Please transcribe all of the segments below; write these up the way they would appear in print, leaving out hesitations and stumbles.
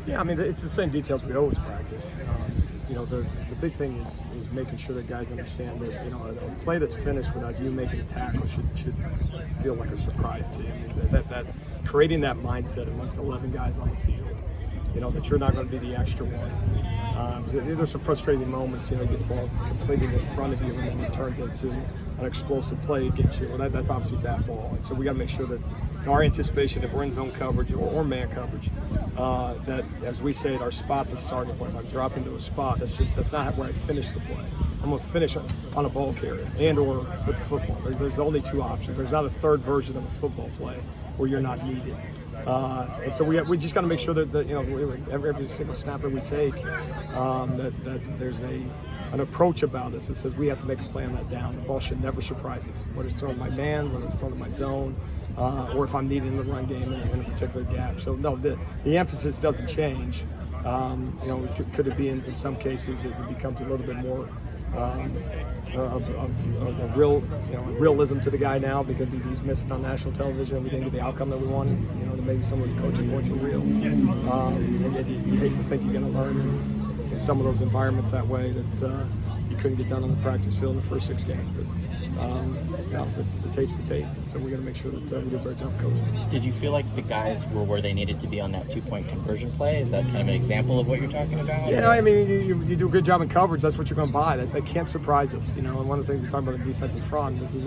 Yeah, I mean, it's the same details we always practice. The big thing is making sure that guys understand that, a play that's finished without you making a tackle should feel like a surprise to you. I mean, that creating that mindset amongst 11 guys on the field, that you're not going to be the extra one. There's some frustrating moments, get the ball completely in front of you and then it turns into an explosive play against you. Well, that's obviously bad ball. And so we got to make sure that our anticipation, if we're in zone coverage or man coverage, that as we say it, our spot's a starting point. If I drop into a spot, that's not where I finish the play. I'm going to finish on a ball carrier and or with the football. There's only two options. There's not a third version of a football play where you're not needed. And so we just got to make sure that every single snapper we take, that there's an approach about us that says we have to make a play on that down. The ball should never surprise us. Whether it's thrown to my man, whether it's thrown to my zone, or if I'm needed in the run game in a particular gap. So no, the emphasis doesn't change. Could it be in some cases it becomes a little bit more of a realism to the guy now because he's missing on national television and we didn't get the outcome that we wanted. That maybe some of those coaching points were real. And yet you hate to think you're going to learn in some of those environments that way that you couldn't get done on the practice field in the first 6 games. But the tape's the tape, so we got to make sure that we do a better job coaching. Did you feel like the guys were where they needed to be on that 2-point conversion play? Is that kind of an example of what you're talking about? Yeah, I mean, you do a good job in coverage. That's what you're going to buy. That can't surprise us. And one of the things we talk about in the defensive front, this is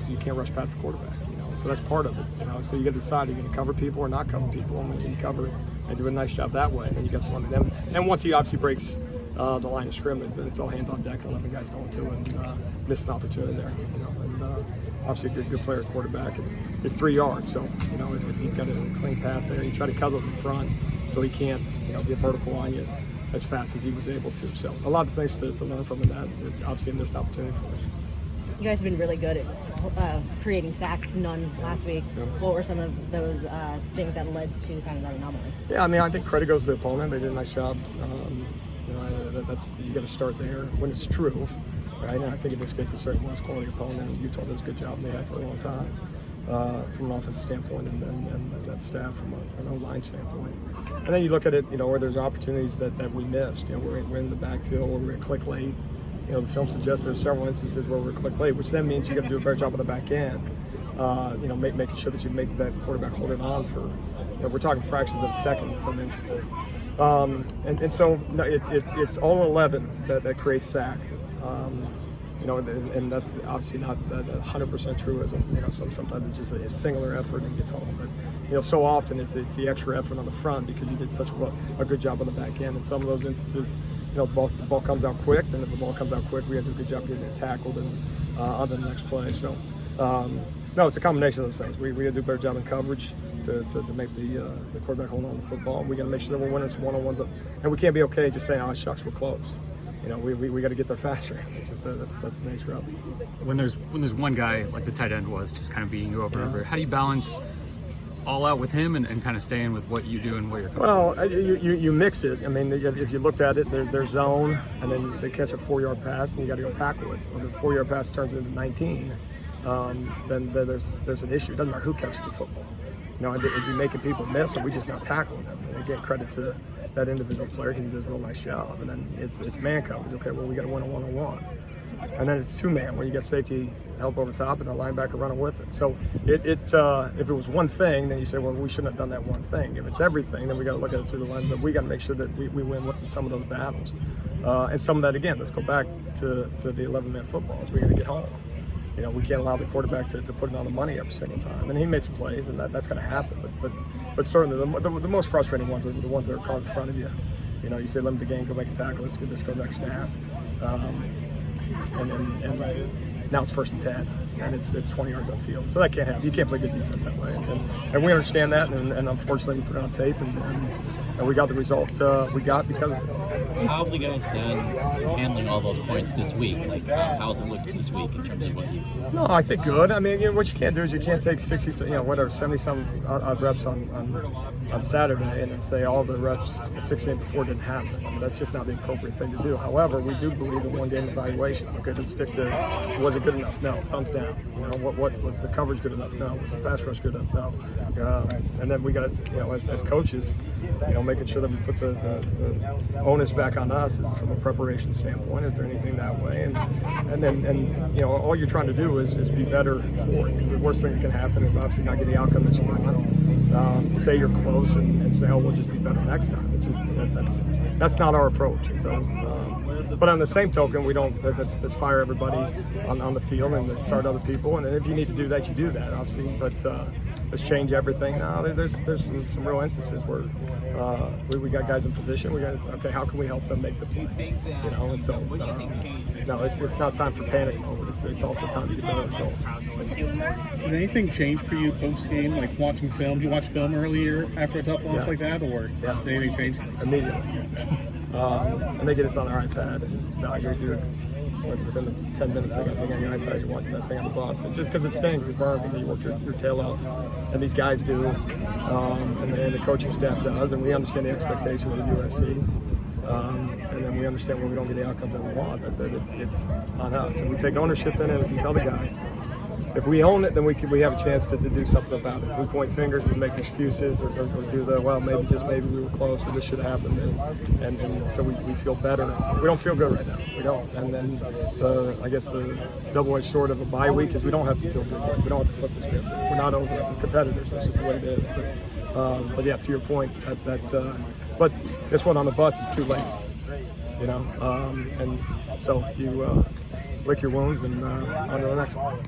you can't rush past the quarterback. So that's part of it. So you got to decide you're going to cover people or not cover people, and you cover it and do a nice job that way. And then you got someone. And once he obviously breaks the line of scrimmage, then it's all hands on deck. 11 guys going to it and miss an opportunity there. And obviously a good player at quarterback. And it's 3 yards, so if he's got a clean path there, you try to cover up in front so he can't get vertical on you as fast as he was able to. So a lot of things to learn from that. Obviously a missed opportunity for us. You guys have been really good at creating sacks, none last week. Yeah. What were some of those things that led to kind of that anomaly? Yeah, I mean, I think credit goes to the opponent. They did a nice job. You got to start there when it's true, right? And I think in this case, it certainly was quality opponent. And Utah does a good job, and they have for a long time from an offensive standpoint, and that staff from an O-line standpoint. And then you look at it, where there's opportunities that we missed. We're in the backfield, where we're click late. The film suggests there's several instances where we're click late, which then means you got to do a better job on the back end. Making sure that you make that quarterback hold it on for. We're talking fractions of a second in some instances. It's all 11 that creates sacks. And that's obviously not 100% truism. Sometimes it's just a singular effort and gets home. But so often it's the extra effort on the front because you did such a good job on the back end. And some of those instances, the ball comes out quick. And if the ball comes out quick, we have to do a good job getting it tackled and on to the next play. So no, it's a combination of those things. We got to do a better job in coverage to make the quarterback hold on to the football. We got to make sure that we're winning some one-on-ones up, and we can't be okay just saying, "Oh shucks, we're close." We got to get there faster. It's just that's the nature of it. When there's one guy like the tight end was just kind of beating you over and over, how do you balance all out with him and kind of staying with what you do and what you're comfortable with? You mix it. I mean, if you looked at it, there's zone, and then they catch a 4-yard pass, and you got to go tackle it. When the 4-yard pass turns into 19, then there's an issue. It doesn't matter who catches the football. Is he making people miss, or are we just not tackling them? And again, credit to that individual player because he does a real nice job. And then it's man coverage. Okay, well, we got to win a one-on-one. And then it's 2-man where you get safety help over top and the linebacker running with it. So if it was one thing, then you say, well, we shouldn't have done that one thing. If it's everything, then we got to look at it through the lens of we got to make sure that we win some of those battles. And some of that, again, let's go back to the 11-man footballs. We got to get home. We can't allow the quarterback to put it on the money every single time. And he made some plays, and that's going to happen. But certainly the most frustrating ones are the ones that are caught in front of you. You say, limit the game, go make a tackle, let's go next snap. And now it's 1st and 10, and it's 20 yards upfield. So that can't happen. You can't play good defense that way. And we understand that, and unfortunately we put it on tape, and we got the result we got because of it. How have the guys done handling all those points this week? Like, how's it looked this week in terms of what you? No, I think good. I mean, what you can't do is you can't take 60, whatever, 70-some odd reps on Saturday and then say all the reps the 16 before didn't happen. I mean, that's just not the appropriate thing to do. However, we do believe in one-game evaluations. Okay, let's stick to, was it good enough? No. Thumbs down. What was the coverage good enough? No. Was the pass rush good enough? No. And then we got to, as coaches, making sure that we put the onus back on us is from a preparation standpoint. Is there anything that way? And then all you're trying to do is be better for it, because the worst thing that can happen is obviously not get the outcome that you want. Say you're close and say, oh, we'll just be better next time. That's not our approach. And so, but on the same token, we don't. Let's fire everybody on the field and let's start other people. And if you need to do that, you do that, obviously. But let's change everything. No, there's some real instances where we got guys in position. We got, okay, how can we help them make the play? And so no, it's not time for panic mode. It's also time to get better results. Did anything change for you post game, like watching film? Did you watch film earlier after a tough loss like that, or did anything change? Immediately. And they get us on our iPad, and no, you're within the 10 minutes they got the thing on your iPad, you watch that thing on the bus. And just because it stings, it burns, and you work your tail off, and these guys do, and the coaching staff does, and we understand the expectations of USC. And then we understand when we don't get the outcomes that we want, that it's on us. And we take ownership in it, and we tell the guys, if we own it, then we have a chance to do something about it. If we point fingers, we make excuses, or do maybe we were close, or this should have happened, and so we feel better. We don't feel good right now. We don't. And then I guess the double-edged sword of a bye week is we don't have to feel good. We don't have to flip the script. We're not over it. We're competitors. That's just the way it is. But yeah, to your point, but guess what? On the bus, it's too late. And so you lick your wounds and on to the next one.